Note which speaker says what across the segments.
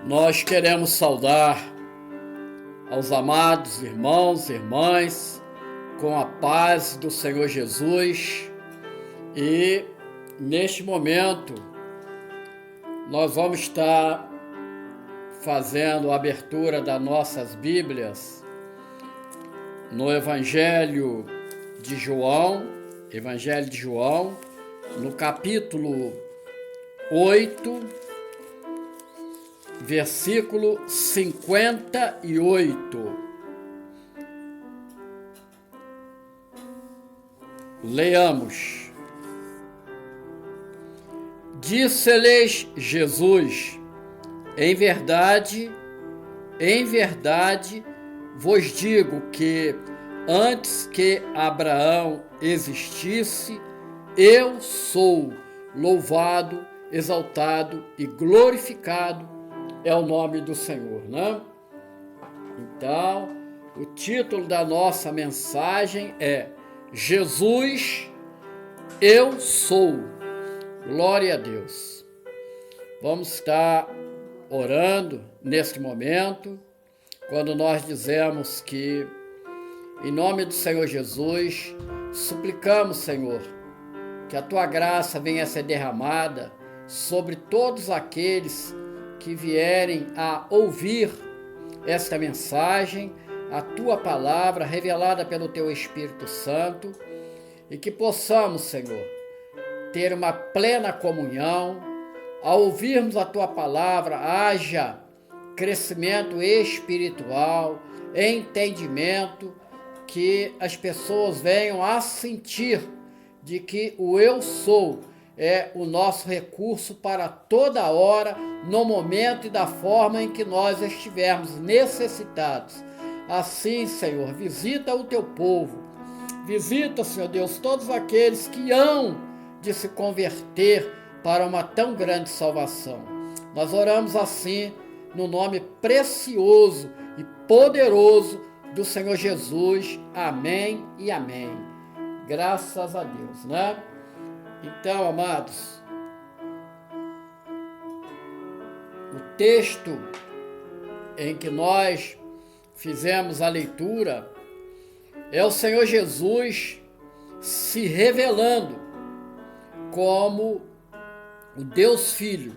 Speaker 1: Nós queremos saudar aos amados irmãos e irmãs com a paz do Senhor Jesus e neste momento nós vamos estar fazendo a abertura das nossas Bíblias no Evangelho de João, no capítulo 8, versículo 58. Leamos. Disse-lhes Jesus: em verdade, vos digo que antes que Abraão existisse, eu sou. Louvado, exaltado e glorificado é o nome do Senhor, né? Então, o título da nossa mensagem é Jesus, eu sou. Glória a Deus. Vamos estar orando neste momento, quando nós dizemos que, em nome do Senhor Jesus, suplicamos, Senhor, que a Tua graça venha a ser derramada sobre todos aqueles que vierem a ouvir esta mensagem, a Tua palavra revelada pelo Teu Espírito Santo, e que possamos, Senhor, ter uma plena comunhão. Ao ouvirmos a Tua palavra, haja crescimento espiritual, entendimento, que as pessoas venham a sentir de que o eu sou é o nosso recurso para toda hora, no momento e da forma em que nós estivermos necessitados. Assim, Senhor, visita o Teu povo, visita, Senhor Deus, todos aqueles que hão de se converter para uma tão grande salvação. Nós oramos assim, no nome precioso e poderoso do Senhor Jesus. Amém e amém. Graças a Deus, né? Então, amados, o texto em que nós fizemos a leitura é o Senhor Jesus se revelando como o Deus Filho,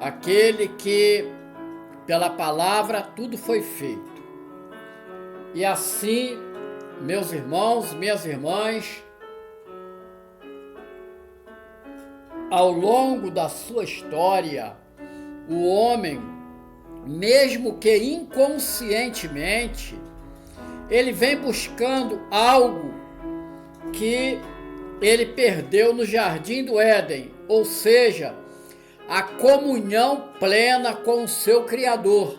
Speaker 1: aquele que pela palavra tudo foi feito. E assim, meus irmãos, minhas irmãs, ao longo da sua história, o homem, mesmo que inconscientemente, ele vem buscando algo que ele perdeu no Jardim do Éden, ou seja, a comunhão plena com o seu Criador.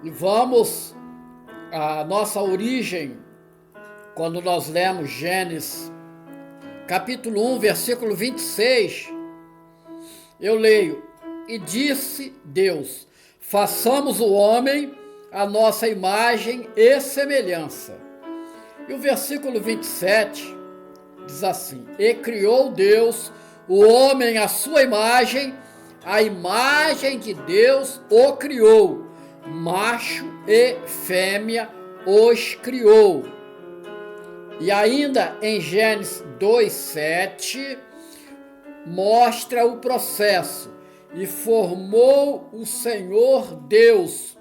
Speaker 1: E vamos à nossa origem, quando nós lemos Gênesis, capítulo 1, versículo 26, eu leio: e disse Deus, façamos o homem a nossa imagem e semelhança. E o versículo 27 diz assim: e criou Deus o homem à sua imagem, a imagem de Deus o criou, macho e fêmea os criou. E ainda em Gênesis 2:7 mostra o processo: e formou o Senhor Deus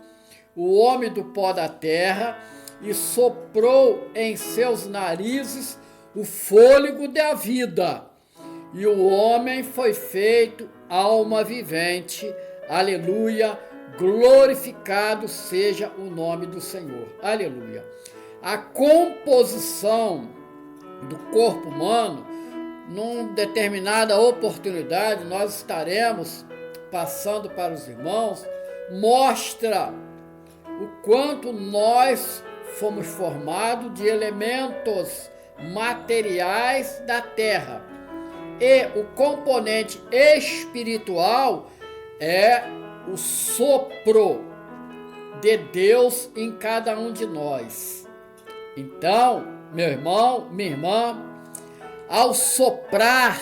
Speaker 1: o homem do pó da terra e soprou em seus narizes o fôlego da vida, e o homem foi feito alma vivente. Aleluia, glorificado seja o nome do Senhor. Aleluia. A composição do corpo humano, numa determinada oportunidade, nós estaremos passando para os irmãos, mostra o quanto nós fomos formados de elementos materiais da terra. E o componente espiritual é o sopro de Deus em cada um de nós. Então, meu irmão, minha irmã, ao soprar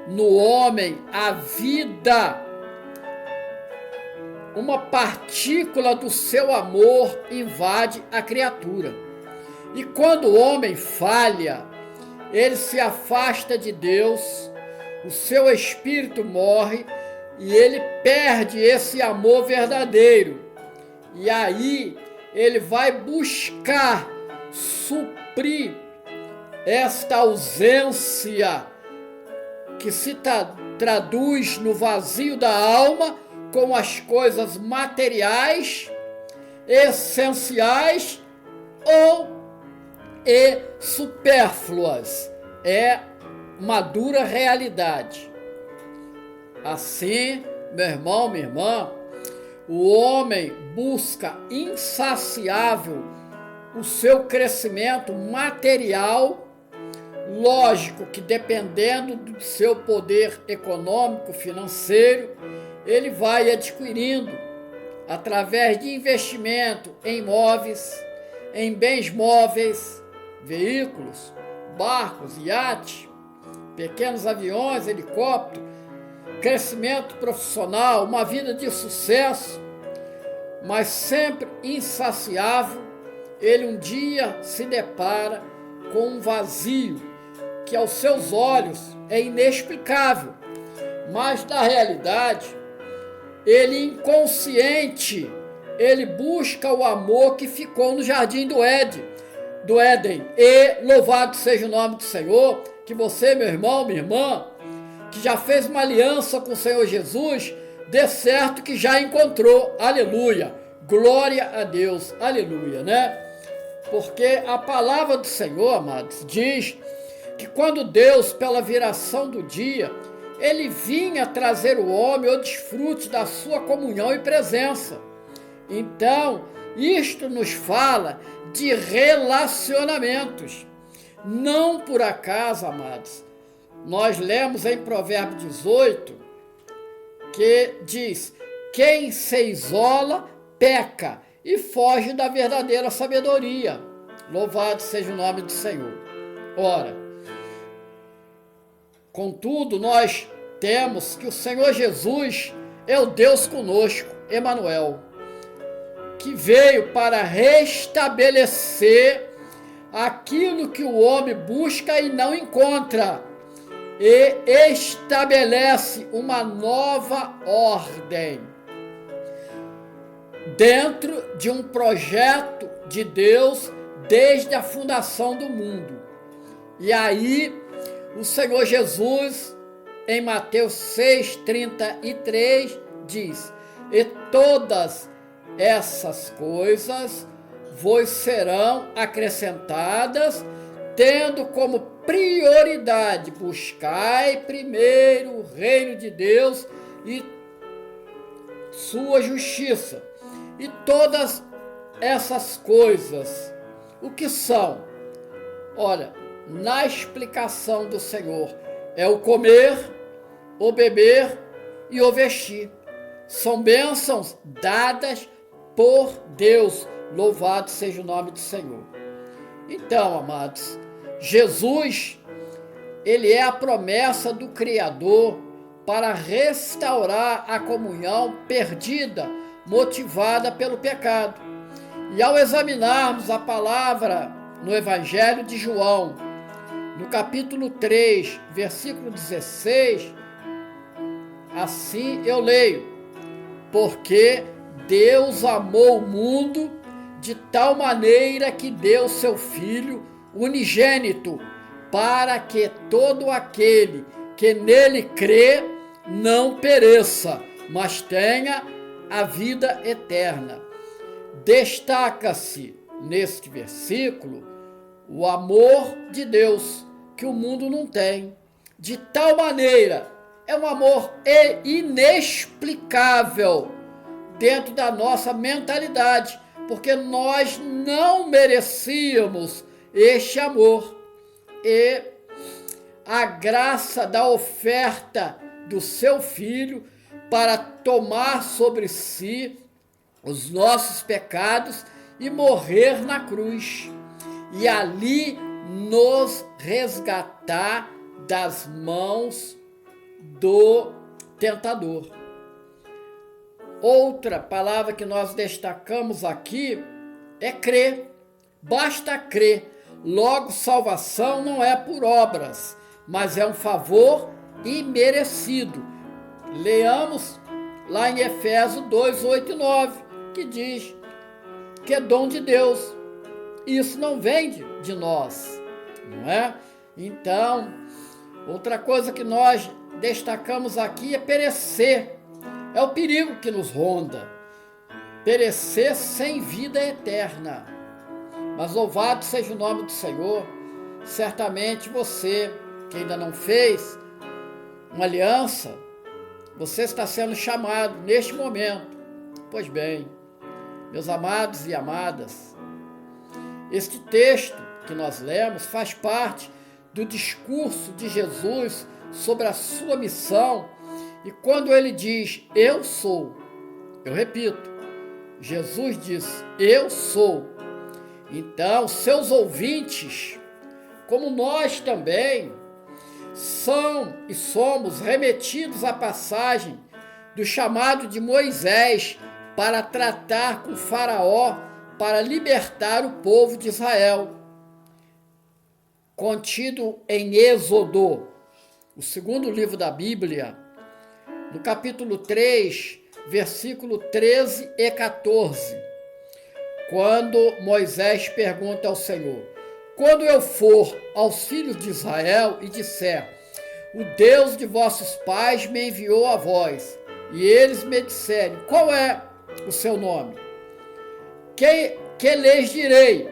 Speaker 1: no homem a vida, uma partícula do seu amor invade a criatura. E quando o homem falha, ele se afasta de Deus, o seu espírito morre e ele perde esse amor verdadeiro. E aí ele vai buscar suprir esta ausência que se traduz no vazio da alma com as coisas materiais, essenciais e supérfluas. É uma dura realidade. Assim, meu irmão, minha irmã, o homem busca insaciável o seu crescimento material. Lógico que dependendo do seu poder econômico, financeiro, ele vai adquirindo através de investimento em imóveis, em bens móveis, veículos, barcos, iates, pequenos aviões, helicópteros, crescimento profissional, uma vida de sucesso, mas sempre insaciável. Ele um dia se depara com um vazio que aos seus olhos é inexplicável, mas na realidade ele inconsciente, ele busca o amor que ficou no jardim do Éden. E louvado seja o nome do Senhor, que você, meu irmão, minha irmã, que já fez uma aliança com o Senhor Jesus, dê certo que já encontrou, aleluia, glória a Deus, aleluia, né? Porque a palavra do Senhor, amados, diz que quando Deus, pela viração do dia, ele vinha trazer o homem ao desfrute da sua comunhão e presença. Então, isto nos fala de relacionamentos. Não por acaso, amados, nós lemos em Provérbios 18, que diz: quem se isola, peca e foge da verdadeira sabedoria. Louvado seja o nome do Senhor. Ora, contudo, nós temos que o Senhor Jesus é o Deus conosco, Emanuel, que veio para restabelecer aquilo que o homem busca e não encontra, e estabelece uma nova ordem dentro de um projeto de Deus desde a fundação do mundo. E aí o Senhor Jesus, em Mateus 6,33, diz: e todas essas coisas vos serão acrescentadas, tendo como prioridade buscai primeiro o reino de Deus e sua justiça. E todas essas coisas, o que são? Olha, na explicação do Senhor, é o comer, o beber e o vestir. São bênçãos dadas por Deus. Louvado seja o nome do Senhor. Então, amados, Jesus, ele é a promessa do Criador para restaurar a comunhão perdida, motivada pelo pecado. E ao examinarmos a palavra no Evangelho de João, no capítulo 3, versículo 16, assim eu leio: porque Deus amou o mundo de tal maneira que deu seu Filho unigênito, para que todo aquele que nele crê não pereça, mas tenha a vida eterna. Destaca-se neste versículo o amor de Deus, que o mundo não tem. De tal maneira, é um amor inexplicável dentro da nossa mentalidade, porque nós não merecíamos este amor. E a graça da oferta do seu Filho para tomar sobre si os nossos pecados e morrer na cruz, e ali nos resgatar das mãos do tentador. Outra palavra que nós destacamos aqui é crer. Basta crer. Logo, salvação não é por obras, mas é um favor imerecido. Leamos lá em Efésios 2, 8 e 9, que diz que é dom de Deus. Isso não vem de nós, não é? Então, outra coisa que nós destacamos aqui é perecer. É o perigo que nos ronda. Perecer sem vida eterna. Mas louvado seja o nome do Senhor. Certamente você, que ainda não fez uma aliança, você está sendo chamado neste momento. Pois bem, meus amados e amadas, este texto que nós lemos faz parte do discurso de Jesus sobre a sua missão. E quando ele diz, eu sou, eu repito, Jesus diz, eu sou. Então, seus ouvintes, como nós também, são e somos remetidos à passagem do chamado de Moisés para tratar com Faraó, para libertar o povo de Israel, contido em Êxodo, o segundo livro da Bíblia, no capítulo 3, versículo 13 e 14, quando Moisés pergunta ao Senhor, quando eu for aos filhos de Israel e disser, o Deus de vossos pais me enviou a vós, e eles me disserem, qual é o seu nome? Que lhes direi?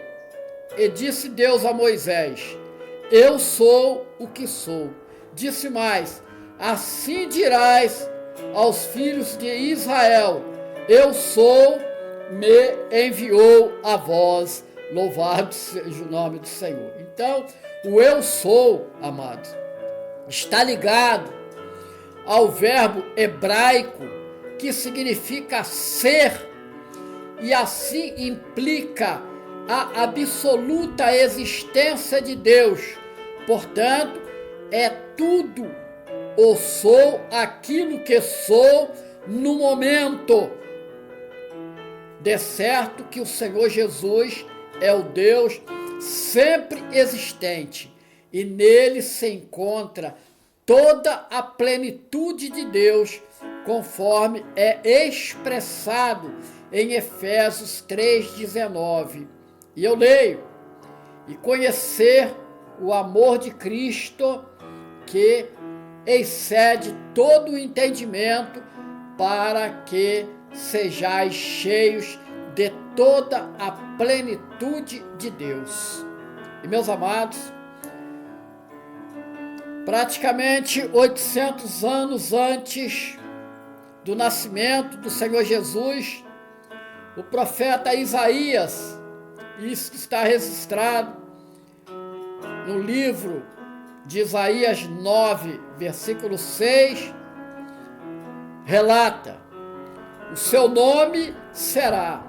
Speaker 1: E disse Deus a Moisés, eu sou o que sou. Disse mais, assim dirás aos filhos de Israel, eu sou, me enviou a vós, louvado seja o nome do Senhor. Então, o eu sou, amados, está ligado ao verbo hebraico que significa ser e assim implica a absoluta existência de Deus. Portanto, é tudo ou sou aquilo que sou no momento. De certo que o Senhor Jesus é o Deus sempre existente e nele se encontra toda a plenitude de Deus, conforme é expressado em Efésios 3,19. E eu leio, e conhecer o amor de Cristo que excede todo o entendimento, para que sejais cheios de toda a plenitude de Deus. E meus amados, praticamente 800 anos antes do nascimento do Senhor Jesus, o profeta Isaías, isso está registrado no livro de Isaías 9, versículo 6, relata, o seu nome será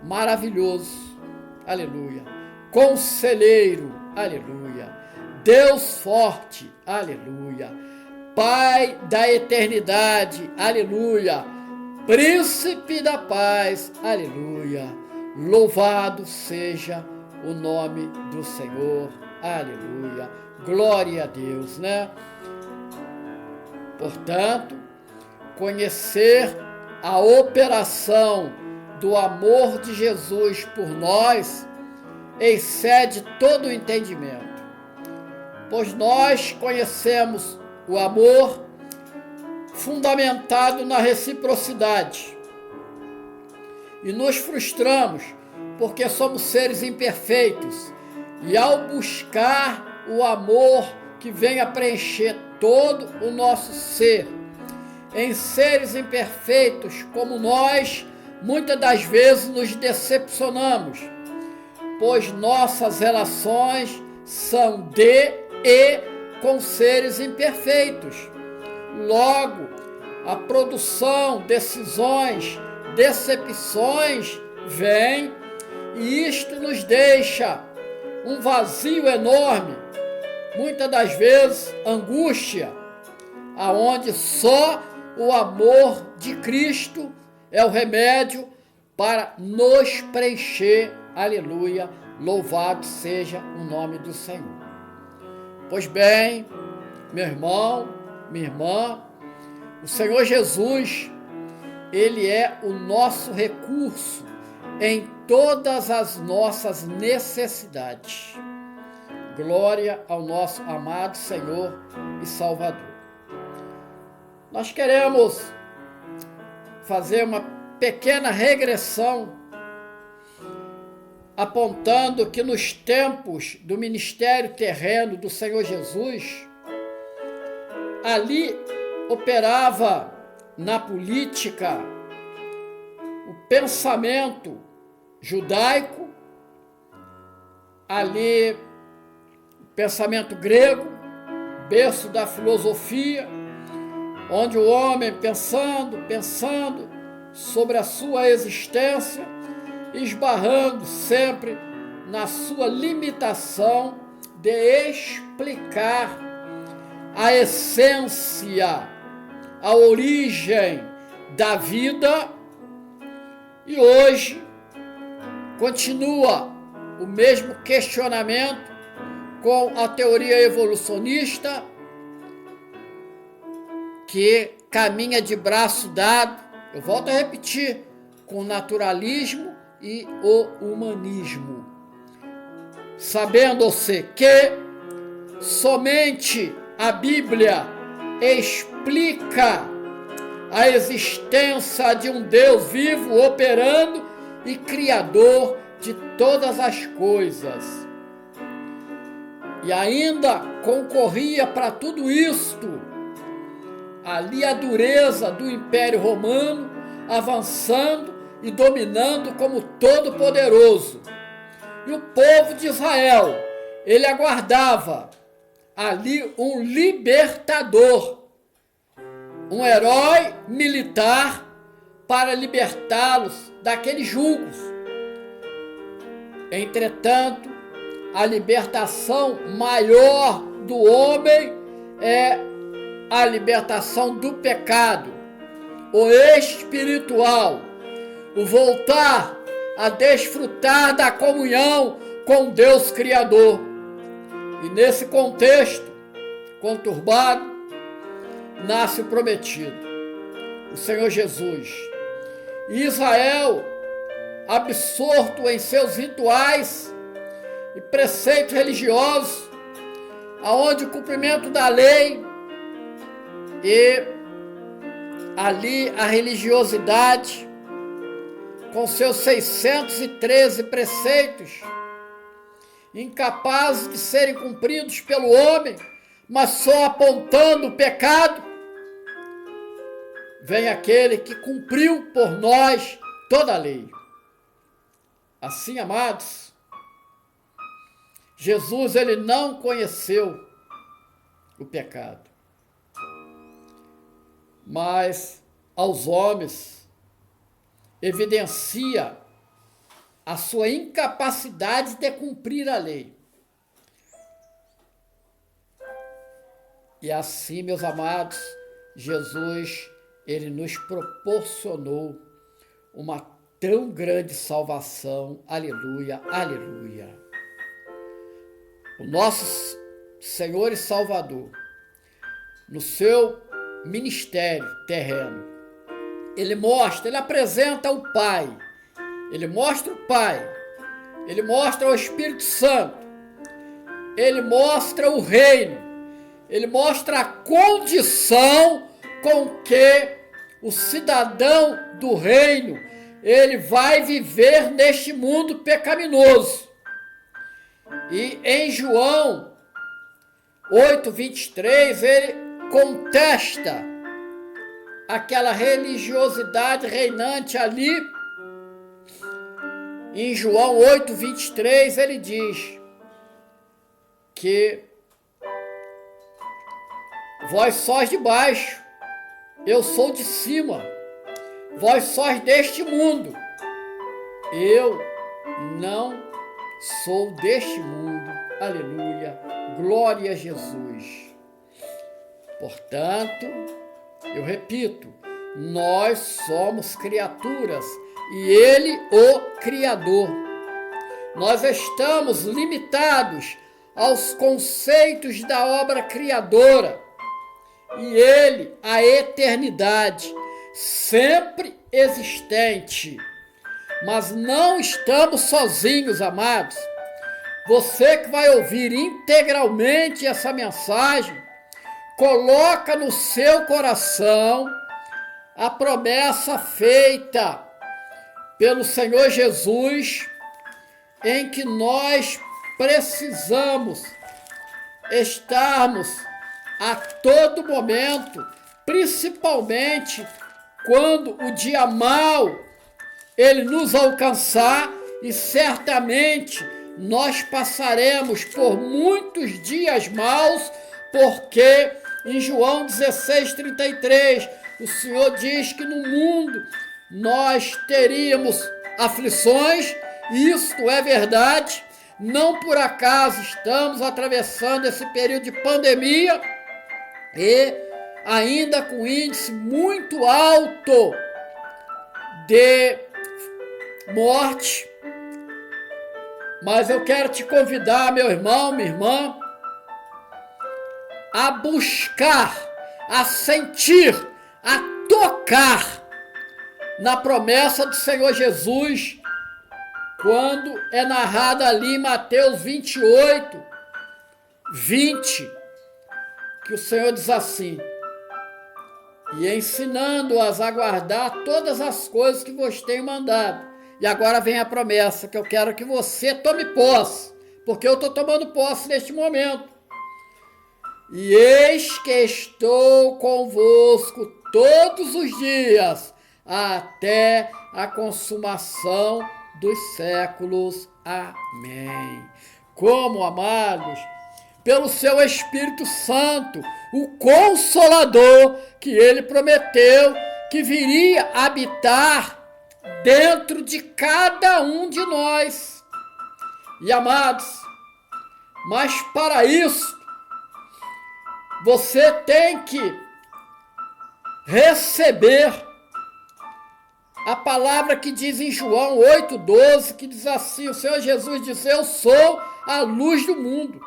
Speaker 1: maravilhoso, aleluia, conselheiro, aleluia, Deus forte, aleluia, Pai da eternidade, aleluia, Príncipe da paz, aleluia, louvado seja o nome do Senhor, aleluia, glória a Deus, né? Portanto, conhecer a operação do amor de Jesus por nós excede todo o entendimento, pois nós conhecemos o amor fundamentado na reciprocidade e nos frustramos porque somos seres imperfeitos e ao buscar o amor que venha preencher todo o nosso ser, em seres imperfeitos como nós, muitas das vezes nos decepcionamos, pois nossas relações são de e com seres imperfeitos. Logo, a produção, decisões, decepções vem e isto nos deixa um vazio enorme, muitas das vezes angústia, aonde só o amor de Cristo é o remédio para nos preencher. Aleluia, louvado seja o nome do Senhor. Pois bem, meu irmão, minha irmã, o Senhor Jesus, Ele é o nosso recurso em todas as nossas necessidades. Glória ao nosso amado Senhor e Salvador. Nós queremos fazer uma pequena regressão, apontando que nos tempos do ministério terreno do Senhor Jesus, ali operava na política o pensamento judaico, ali o pensamento grego, berço da filosofia, onde o homem pensando sobre a sua existência, esbarrando sempre na sua limitação de explicar a essência, a origem da vida, e hoje continua o mesmo questionamento com a teoria evolucionista, que caminha de braço dado, eu volto a repetir, com o naturalismo e o humanismo, sabendo-se que somente a Bíblia explica a existência de um Deus vivo, operando e criador de todas as coisas. E ainda concorria para tudo isto ali a dureza do Império Romano, avançando e dominando como todo-poderoso. E o povo de Israel, ele aguardava ali um libertador, um herói militar para libertá-los daqueles julgos. Entretanto, a libertação maior do homem é a libertação do pecado, o espiritual, o voltar a desfrutar da comunhão com Deus Criador. E nesse contexto conturbado, nasce o prometido, o Senhor Jesus. E Israel, absorto em seus rituais e preceitos religiosos, aonde o cumprimento da lei e ali a religiosidade, com seus 613 preceitos, incapazes de serem cumpridos pelo homem, mas só apontando o pecado, vem aquele que cumpriu por nós toda a lei. Assim, amados, Jesus, ele não conheceu o pecado, mas aos homens evidencia a sua incapacidade de cumprir a lei. E assim, meus amados, Jesus, ele nos proporcionou uma tão grande salvação. Aleluia, aleluia. O nosso Senhor e Salvador, no seu ministério terreno, ele apresenta o Pai, ele mostra o Pai, ele mostra o Espírito Santo, ele mostra o reino, ele mostra a condição com que o cidadão do reino, ele vai viver neste mundo pecaminoso. E em João 8:23, ele contesta aquela religiosidade reinante ali. Em João 8:23, ele diz que vós sois de baixo, eu sou de cima, vós sois deste mundo, eu não sou deste mundo. aleluia, glória a Jesus. Portanto, eu repito, nós somos criaturas e Ele o Criador. Nós estamos limitados aos conceitos da obra criadora e Ele, a eternidade, sempre existente. Mas não estamos sozinhos, amados. Você que vai ouvir integralmente essa mensagem, coloca no seu coração a promessa feita pelo Senhor Jesus, em que nós precisamos estarmos a todo momento, principalmente quando o dia mau ele nos alcançar, e certamente nós passaremos por muitos dias maus, porque em João 16:33, o Senhor diz que no mundo nós teríamos aflições, e isto é verdade. Não por acaso estamos atravessando esse período de pandemia e ainda com índice muito alto de morte. Mas eu quero te convidar, meu irmão, minha irmã, a buscar, a sentir, a tocar na promessa do Senhor Jesus, quando é narrada ali em Mateus 28, 20, que o Senhor diz assim: e ensinando-as a guardar todas as coisas que vos tenho mandado. E agora vem a promessa, que eu quero que você tome posse, porque eu estou tomando posse neste momento. E eis que estou convosco todos os dias, até a consumação dos séculos. Amém. Como, amados, pelo seu Espírito Santo, o Consolador, que ele prometeu que viria habitar dentro de cada um de nós. E, amados, mas para isso, você tem que receber a palavra que diz em João 8,12, que diz assim, o Senhor Jesus diz: eu sou a luz do mundo.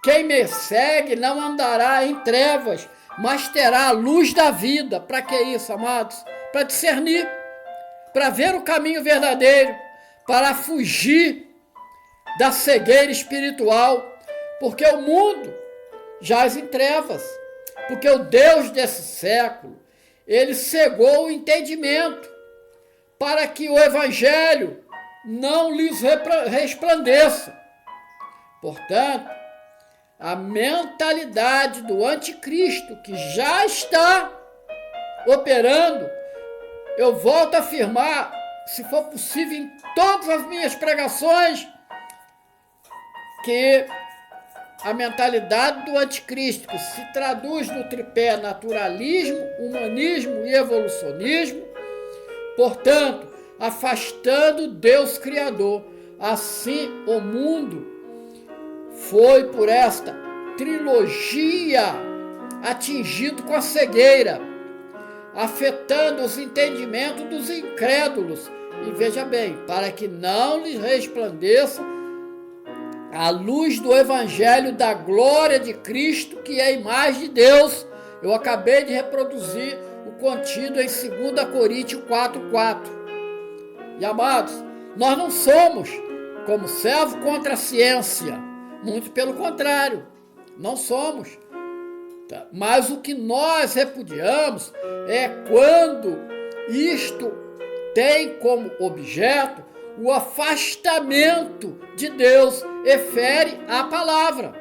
Speaker 1: Quem me segue não andará em trevas, mas terá a luz da vida. Para que isso, amados? Para discernir, para ver o caminho verdadeiro, para fugir da cegueira espiritual, porque o mundo jaz em trevas, porque o Deus desse século, ele cegou o entendimento, para que o Evangelho não lhes resplandeça. Portanto, a mentalidade do anticristo, que já está operando, eu volto a afirmar, se for possível, em todas as minhas pregações, que a mentalidade do anticristo, que se traduz no tripé naturalismo, humanismo e evolucionismo, portanto, afastando Deus Criador. Assim, o mundo foi por esta trilogia atingido com a cegueira, afetando os entendimentos dos incrédulos. E veja bem, para que não lhes resplandeça a luz do Evangelho da glória de Cristo, que é a imagem de Deus. Eu acabei de reproduzir o contido em 2 Coríntios 4,4. E, amados, nós não somos como servo contra a ciência, muito pelo contrário, não somos. Mas o que nós repudiamos é quando isto tem como objeto o afastamento de Deus e fere a palavra.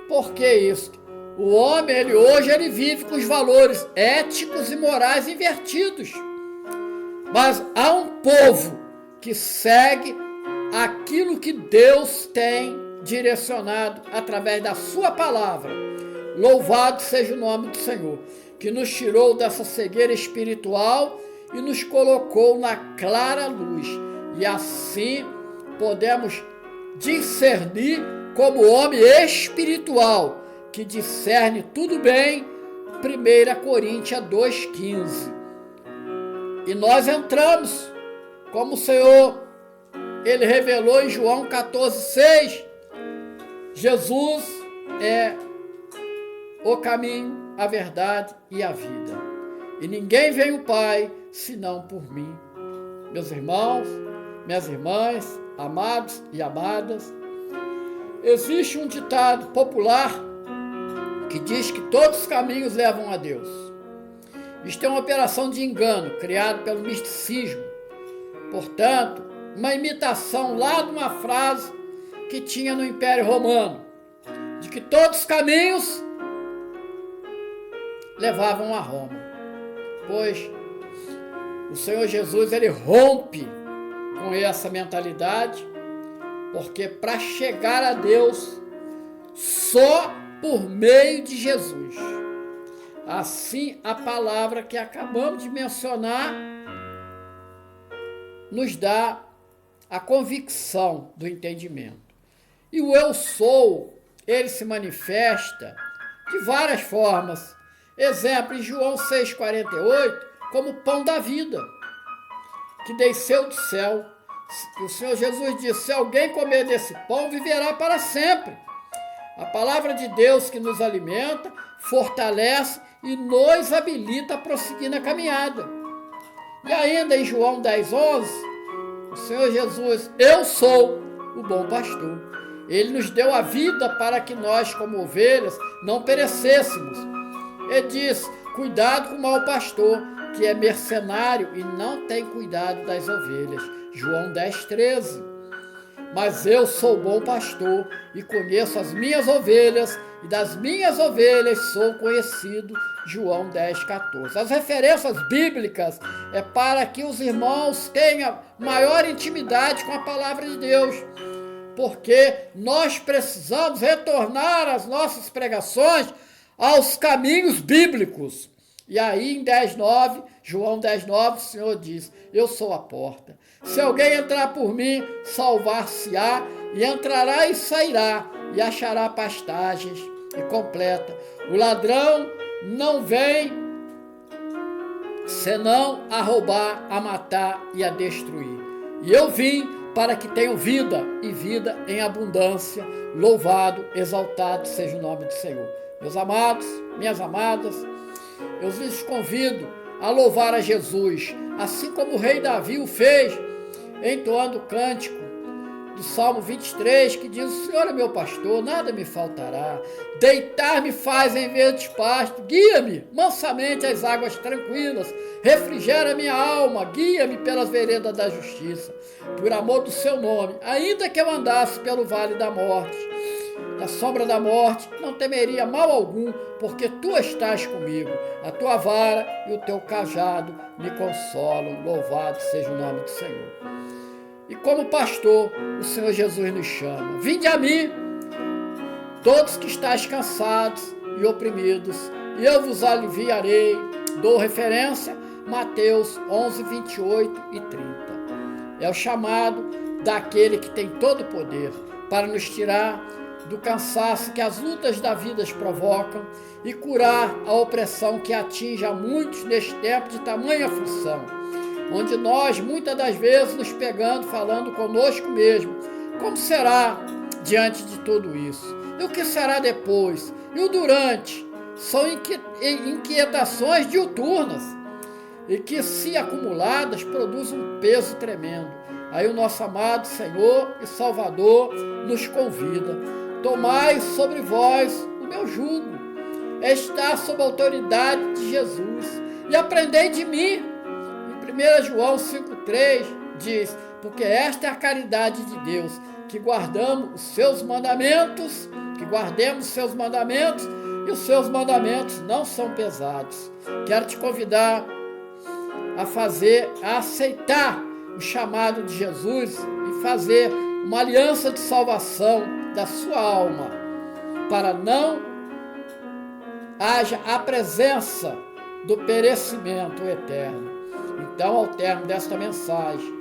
Speaker 1: Por que isso? O homem, hoje, ele vive com os valores éticos e morais invertidos. Mas há um povo que segue aquilo que Deus tem direcionado através da sua palavra. Louvado seja o nome do Senhor, que nos tirou dessa cegueira espiritual e nos colocou na clara luz. E assim podemos discernir como homem espiritual, que discerne tudo bem, 1 Coríntios 2,15. E nós entramos, como o Senhor, Ele revelou em João 14,6, Jesus é o caminho, a verdade e a vida. E ninguém vem ao Pai, senão por mim. Meus irmãos, minhas irmãs, amados e amadas, existe um ditado popular que diz que todos os caminhos levam a Deus. Isto é uma operação de engano, criada pelo misticismo. Portanto, uma imitação lá de uma frase que tinha no Império Romano, de que todos os caminhos levavam a Roma. Pois o Senhor Jesus, ele rompe com essa mentalidade, porque para chegar a Deus, só por meio de Jesus. Assim, a palavra que acabamos de mencionar nos dá a convicção do entendimento. E o eu sou, ele se manifesta de várias formas. Exemplo, em João 6,48, como pão da vida, que desceu do céu. O Senhor Jesus disse: se alguém comer desse pão, viverá para sempre. A palavra de Deus que nos alimenta, fortalece e nos habilita a prosseguir na caminhada. E ainda em João 10,11, o Senhor Jesus: eu sou o bom pastor. Ele nos deu a vida para que nós, como ovelhas, não perecêssemos. Ele diz: cuidado com o mau pastor, que é mercenário e não tem cuidado das ovelhas. João 10,13. Mas eu sou o bom pastor e conheço as minhas ovelhas, e das minhas ovelhas sou conhecido. João 10,14. As referências bíblicas é para que os irmãos tenham maior intimidade com a palavra de Deus, porque nós precisamos retornar as nossas pregações aos caminhos bíblicos. E aí em 10,9, João 10,9, o Senhor diz: eu sou a porta. Se alguém entrar por mim, salvar-se-á, e entrará e sairá, e achará pastagens. E completa: o ladrão não vem senão a roubar, a matar e a destruir. E eu vim para que tenham vida, e vida em abundância. Louvado, exaltado seja o nome do Senhor. Meus amados, minhas amadas, eu lhes convido a louvar a Jesus, assim como o rei Davi o fez, entoando o cântico do Salmo 23, que diz: o Senhor é meu pastor, nada me faltará. Deitar-me faz em verdes pastos, guia-me mansamente às águas tranquilas, refrigera minha alma, guia-me pelas veredas da justiça, por amor do seu nome. Ainda que eu andasse pelo vale da morte, da sombra da morte, não temeria mal algum, porque tu estás comigo. A tua vara e o teu cajado me consolam. Louvado seja o nome do Senhor. E como pastor, o Senhor Jesus nos chama: vinde a mim, todos que estáis cansados e oprimidos, e eu vos aliviarei. Dou referência, Mateus 11, 28 e 30. É o chamado daquele que tem todo o poder para nos tirar do cansaço que as lutas da vida provocam e curar a opressão que atinge a muitos neste tempo de tamanha aflição, onde nós, muitas das vezes, nos pegando, falando conosco mesmo: como será diante de tudo isso? E o que será depois? E o durante? São inquietações diuturnas e que, se acumuladas, produzem um peso tremendo. Aí o nosso amado Senhor e Salvador nos convida: tomai sobre vós o meu jugo, está sob a autoridade de Jesus, e aprendei de mim. Em 1 João 5,3 diz: porque esta é a caridade de Deus, que guardemos os seus mandamentos, e os seus mandamentos não são pesados. Quero te convidar a aceitar o chamado de Jesus e fazer uma aliança de salvação da sua alma, para não haja a presença do perecimento eterno. Então, ao término desta mensagem,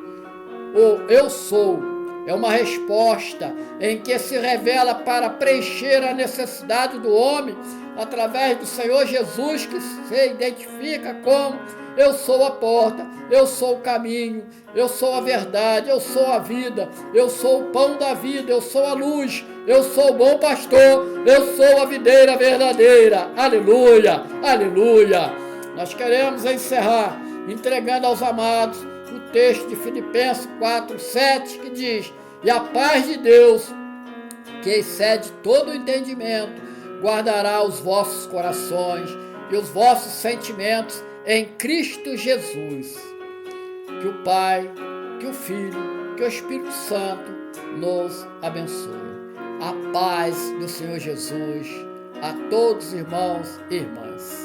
Speaker 1: o eu sou, é uma resposta em que se revela para preencher a necessidade do homem através do Senhor Jesus, que se identifica como: eu sou a porta, eu sou o caminho, eu sou a verdade, eu sou a vida, eu sou o pão da vida, eu sou a luz, eu sou o bom pastor, eu sou a videira verdadeira. Aleluia, aleluia. Nós queremos encerrar entregando aos amados o texto de Filipenses 4:7, que diz: e a paz de Deus, que excede todo o entendimento, guardará os vossos corações e os vossos sentimentos em Cristo Jesus. Que o Pai, que o Filho, que o Espírito Santo nos abençoe. A paz do Senhor Jesus a todos, irmãos e irmãs.